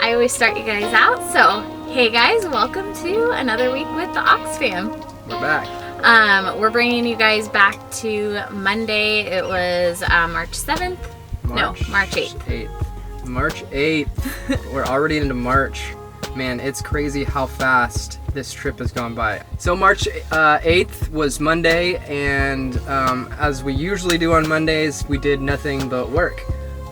I always start you guys out. So, hey guys, welcome to another week with the OXFam. We're back. We're bringing you guys back to Monday. It was March 7th. March 8th. March 8th. We're already into March. Man, it's crazy how fast this trip has gone by. So March 8th was Monday, and as we usually do on Mondays, we did nothing but work.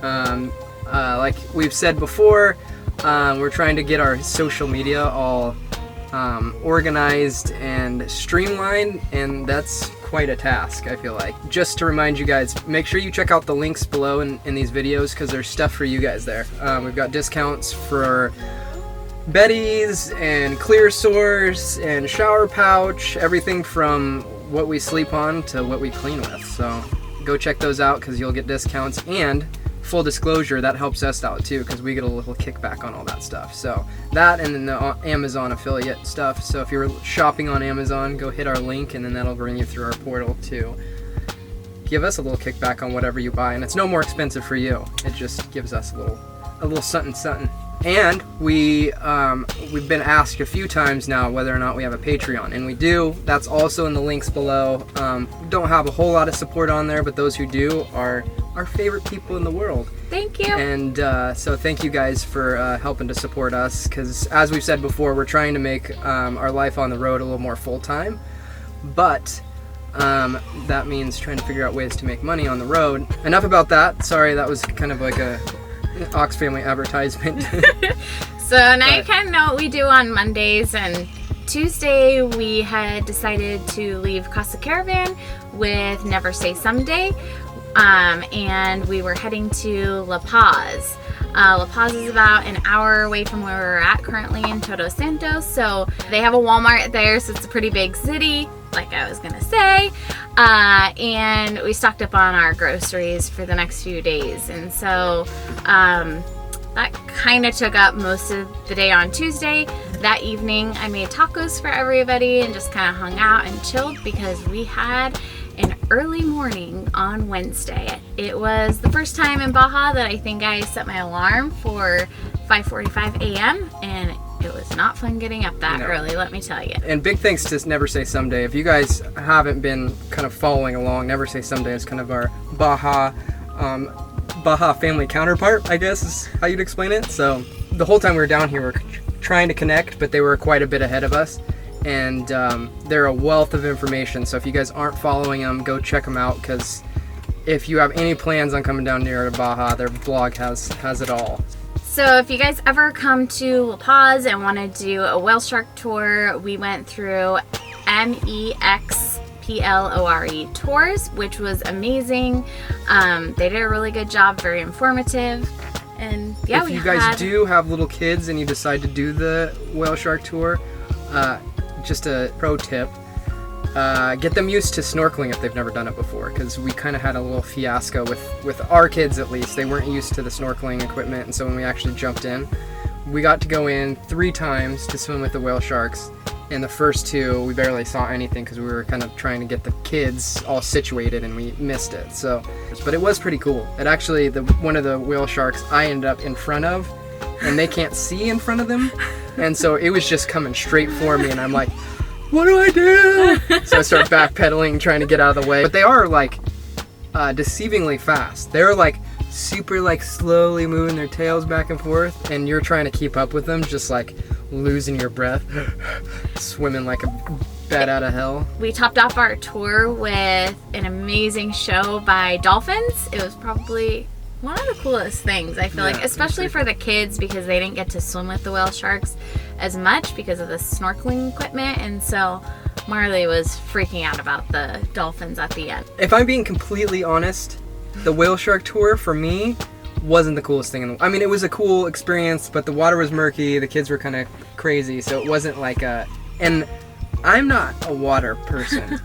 Like we've said before, we're trying to get our social media all organized and streamlined, and that's quite a task, I feel like. Just to remind you guys, make sure you check out the links below in these videos, because there's stuff for you guys there. We've got discounts for Betty's and Clear Source and Shower Pouch, everything from what we sleep on to what we clean with. So go check those out because you'll get discounts, and full disclosure, that helps us out too because we get a little kickback on all that stuff. So that, and then the Amazon affiliate stuff. So if you're shopping on Amazon, go hit our link, and then that'll bring you through our portal to give us a little kickback on whatever you buy, and it's no more expensive for you. It just gives us a little something. And we've been asked a few times now whether or not we have a Patreon, and we do. That's also in the links below. We don't have a whole lot of support on there, but those who do are our favorite people in the world. Thank you. And so thank you guys for helping to support us, because as we've said before, we're trying to make our life on the road a little more full-time, but that means trying to figure out ways to make money on the road. Enough about that. Sorry, that was kind of like a OXFamily advertisement. So now you kind of know what we do on Mondays, and Tuesday we had decided to leave Casa Caravan with Never Say Someday, and we were heading to La Paz. La Paz is about an hour away from where we're at currently in Todos Santos, so they have a Walmart there, so it's a pretty big city, like I was gonna say. And we stocked up on our groceries for the next few days, and so that kind of took up most of the day on Tuesday. That evening I made tacos for everybody and just kind of hung out and chilled because we had an early morning on Wednesday. It was the first time in Baja that I think I set my alarm for 5:45 a.m. and it was not fun getting up that early, let me tell you. And big thanks to Never Say Someday. If you guys haven't been kind of following along, Never Say Someday is kind of our Baja family counterpart, I guess is how you'd explain it. So the whole time we were down here, we were trying to connect, but they were quite a bit ahead of us. And they're a wealth of information. So if you guys aren't following them, go check them out, because if you have any plans on coming down near to Baja, their blog has it all. So if you guys ever come to La Paz and want to do a whale shark tour, we went through MEXPLORE Tours, which was amazing. They did a really good job, very informative. And yeah, if you guys do have little kids and you decide to do the whale shark tour, just a pro tip, get them used to snorkeling if they've never done it before, because we kind of had a little fiasco with our kids. At least they weren't used to the snorkeling equipment, and so when we actually jumped in, we got to go in 3 times to swim with the whale sharks, and the first 2 we barely saw anything because we were kind of trying to get the kids all situated and we missed it. So but it was pretty cool. It actually, one of the whale sharks I ended up in front of, and they can't see in front of them, and so it was just coming straight for me, and I'm like, what do I do? So I start backpedaling, trying to get out of the way. But they are like deceivingly fast. They're like super like slowly moving their tails back and forth, and you're trying to keep up with them, just like losing your breath, swimming like a bat out of hell. We topped off our tour with an amazing show by Dolphins. It was probably one of the coolest things, I feel like, especially for the kids, because they didn't get to swim with the whale sharks as much because of the snorkeling equipment, and so Marley was freaking out about the dolphins at the end. If I'm being completely honest, the whale shark tour for me wasn't the coolest thing I mean, it was a cool experience, but the water was murky, the kids were kind of crazy, so it wasn't like and I'm not a water person.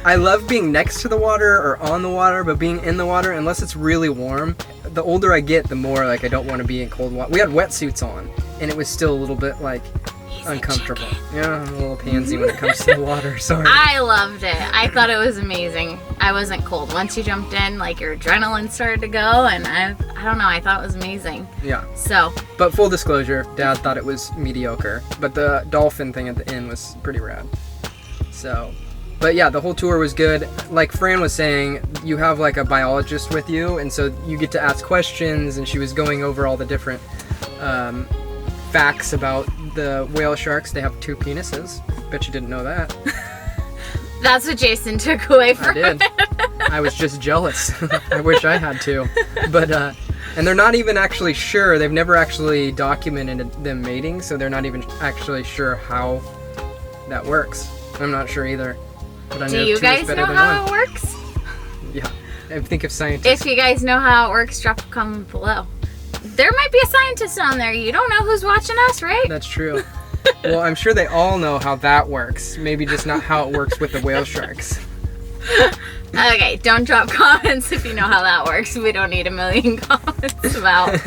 I love being next to the water or on the water, but being in the water, unless it's really warm, the older I get, the more like I don't want to be in cold water. We had wetsuits on, and it was still a little bit like uncomfortable. Yeah, I'm a little pansy when it comes to the water, sorry. I loved it. I thought it was amazing. I wasn't cold. Once you jumped in, like your adrenaline started to go, and I don't know, I thought it was amazing. Yeah. So. But full disclosure, Dad thought it was mediocre, but the dolphin thing at the end was pretty rad. So, but yeah, the whole tour was good. Like Fran was saying, you have like a biologist with you, and so you get to ask questions, and she was going over all the different facts about the whale sharks. They have 2 penises. Bet you didn't know that. That's what Jason took away from I did. I was just jealous. I wish I had 2. But, and they're not even actually sure. They've never actually documented them mating, so they're not even actually sure how that works. I'm not sure either. But I know Do you 2 guys is better know than how 1. it works? Yeah. I think if scientists... If you guys know how it works, drop a comment below. There might be a scientist on there. You don't know who's watching us, right? That's true. Well, I'm sure they all know how that works. Maybe just not how it works with the whale sharks. Okay, don't drop comments if you know how that works. We don't need a million comments about.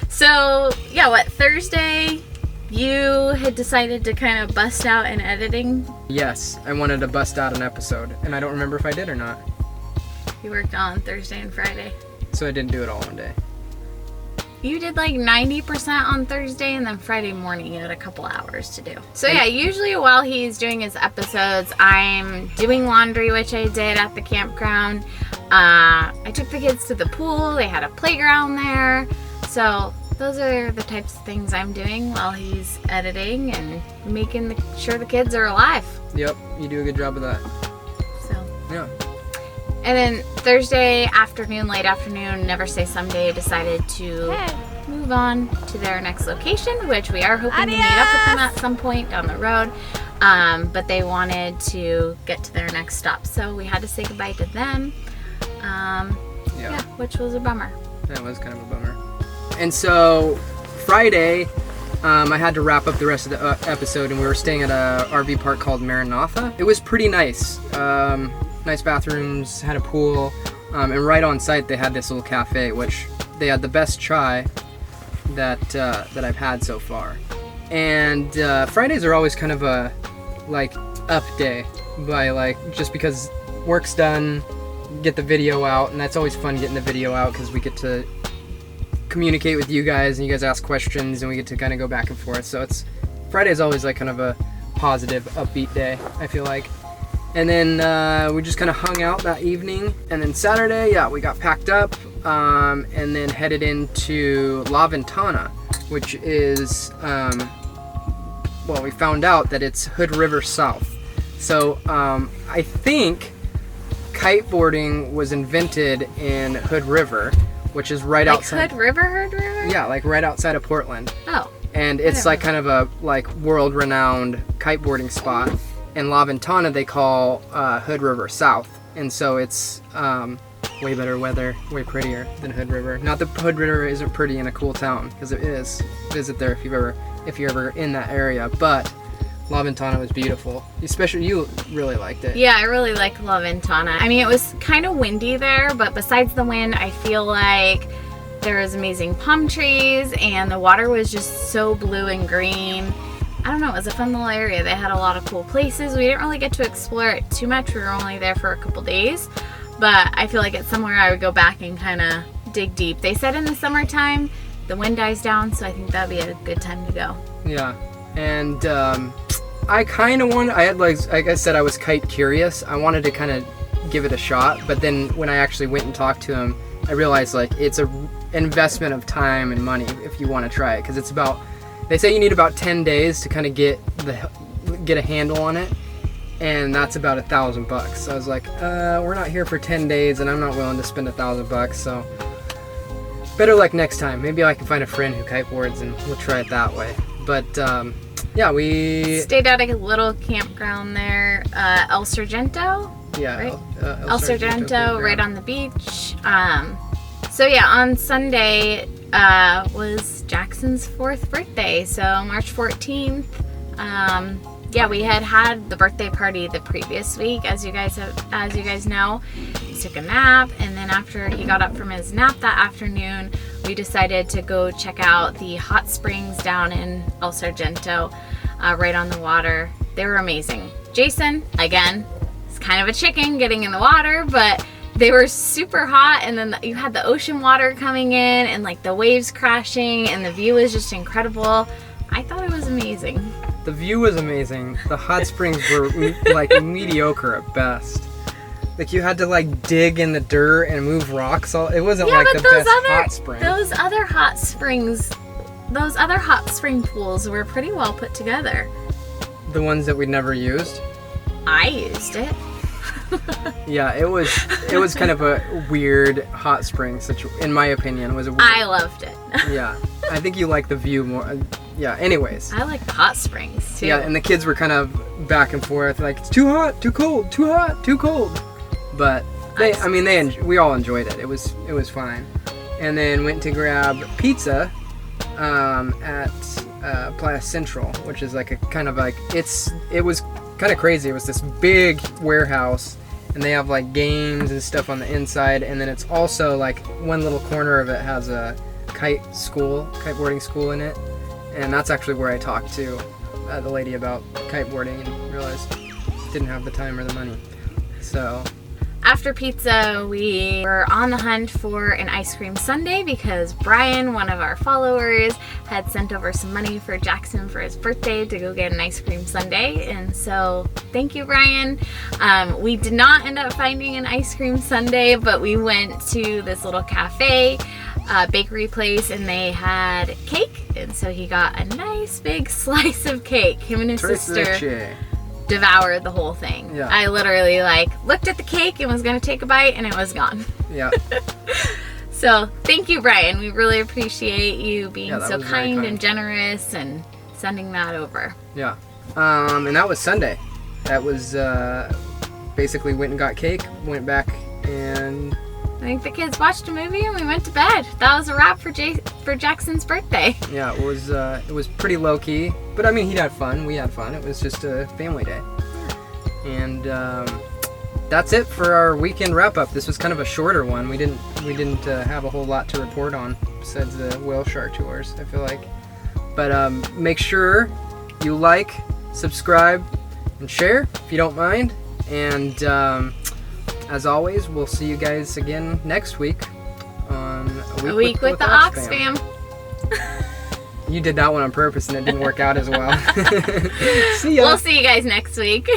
So, yeah, Thursday, you had decided to kind of bust out in editing? Yes, I wanted to bust out an episode, and I don't remember if I did or not. You worked on Thursday and Friday. So I didn't do it all one day. You did like 90% on Thursday, and then Friday morning you had a couple hours to do. So yeah, usually while he's doing his episodes, I'm doing laundry, which I did at the campground. I took the kids to the pool. They had a playground there. So those are the types of things I'm doing while he's editing and making sure the kids are alive. Yep, you do a good job of that. So yeah. And then Thursday afternoon, late afternoon, Never Say Someday decided to move on to their next location, which we are hoping to meet up with them at some point down the road. But they wanted to get to their next stop, so we had to say goodbye to them. Yeah, which was a bummer. That was kind of a bummer. And so Friday, I had to wrap up the rest of the episode, and we were staying at a RV park called Maranatha. It was pretty nice. Nice bathrooms, had a pool, and right on site they had this little cafe, which they had the best chai that I've had so far. And Fridays are always kind of a like up day, by like just because work's done, get the video out, and that's always fun getting the video out because we get to communicate with you guys, and you guys ask questions, and we get to kind of go back and forth. So Friday is always like kind of a positive, upbeat day, I feel like. And then we just kind of hung out that evening. And then Saturday, yeah, we got packed up and then headed into La Ventana, which is, well, we found out that it's Hood River South. So I think kiteboarding was invented in Hood River, which is right outside. Like Hood River? Yeah, like right outside of Portland. Oh. And it's like kind of a like world-renowned kiteboarding spot. In La Ventana, they call Hood River South, and so it's way better weather, way prettier than Hood River. Not that Hood River isn't pretty in a cool town, because it is. Visit there if you're ever in that area. But La Ventana was beautiful. Especially you really liked it. Yeah, I really like La Ventana. I mean, it was kind of windy there, but besides the wind, I feel like there was amazing palm trees, and the water was just so blue and green. I don't know, it was a fun little area. They had a lot of cool places. We didn't really get to explore it too much. We were only there for a couple days, but I feel like it's somewhere I would go back and kind of dig deep. They said in the summertime, the wind dies down, so I think that'd be a good time to go. Yeah, and I kind of wanted, like I said, I was kite curious. I wanted to kind of give it a shot, but then when I actually went and talked to him, I realized like it's an investment of time and money if you want to try it, because it's about, they say you need about 10 days to kind of get a handle on it, and that's about $1,000. So I was like, we're not here for 10 days, and I'm not willing to spend $1,000. So better luck next time. Maybe I can find a friend who kiteboards, and we'll try it that way. But yeah, we stayed at a little campground there, El Sargento. Yeah, right? El Sargento, right on the beach. So yeah, on Sunday was Jackson's 4th birthday, so March 14th. Yeah, we had the birthday party the previous week, as you guys know. He took a nap, and then after he got up from his nap that afternoon, we decided to go check out the hot springs down in El Sargento, right on the water. They were amazing. Jason, again, is kind of a chicken getting in the water, but they were super hot, and then you had the ocean water coming in and like the waves crashing, and the view was just incredible. I thought it was amazing. The view was amazing. The hot springs were like mediocre at best. Like you had to like dig in the dirt and move rocks. It wasn't like the best hot spring. Those other hot spring pools were pretty well put together. The ones that we never used. I used it. Yeah, it was kind of a weird hot spring situation, in my opinion. It was a weird, I loved it. Yeah, I think you like the view more. Yeah, anyways. I like the hot springs too. Yeah, and the kids were kind of back and forth, like it's too hot, too cold, too hot, too cold. But we all enjoyed it. It was fine. And then went to grab pizza at Playa Central, which is like a kind of like it was kind of crazy. It was this big warehouse, and they have like games and stuff on the inside, and then it's also like one little corner of it has a kiteboarding school in it, and that's actually where I talked to the lady about kiteboarding and realized didn't have the time or the money. So after pizza, we were on the hunt for an ice cream sundae because Brian, one of our followers, had sent over some money for Jackson for his birthday to go get an ice cream sundae. And so thank you, Brian. We did not end up finding an ice cream sundae, but we went to this little cafe, bakery place, and they had cake. And so he got a nice big slice of cake. Him and his sister devoured the whole thing. Yeah. I literally looked at the cake and was gonna take a bite, and it was gone. Yeah. So thank you, Brian. We really appreciate you being so kind and generous and sending that over. Yeah. And that was Sunday. That was basically went and got cake, went back, and I think the kids watched a movie and we went to bed. That was a wrap for Jackson's birthday. Yeah, it was pretty low key, but I mean he had fun. We had fun. It was just a family day. And that's it for our weekend wrap up. This was kind of a shorter one. We didn't have a whole lot to report on besides the whale shark tours, I feel like. But make sure you like, subscribe, and share if you don't mind. And as always, we'll see you guys again next week on A Week with the OXFam. You did that one on purpose and it didn't work out as well. See ya. We'll see you guys next week.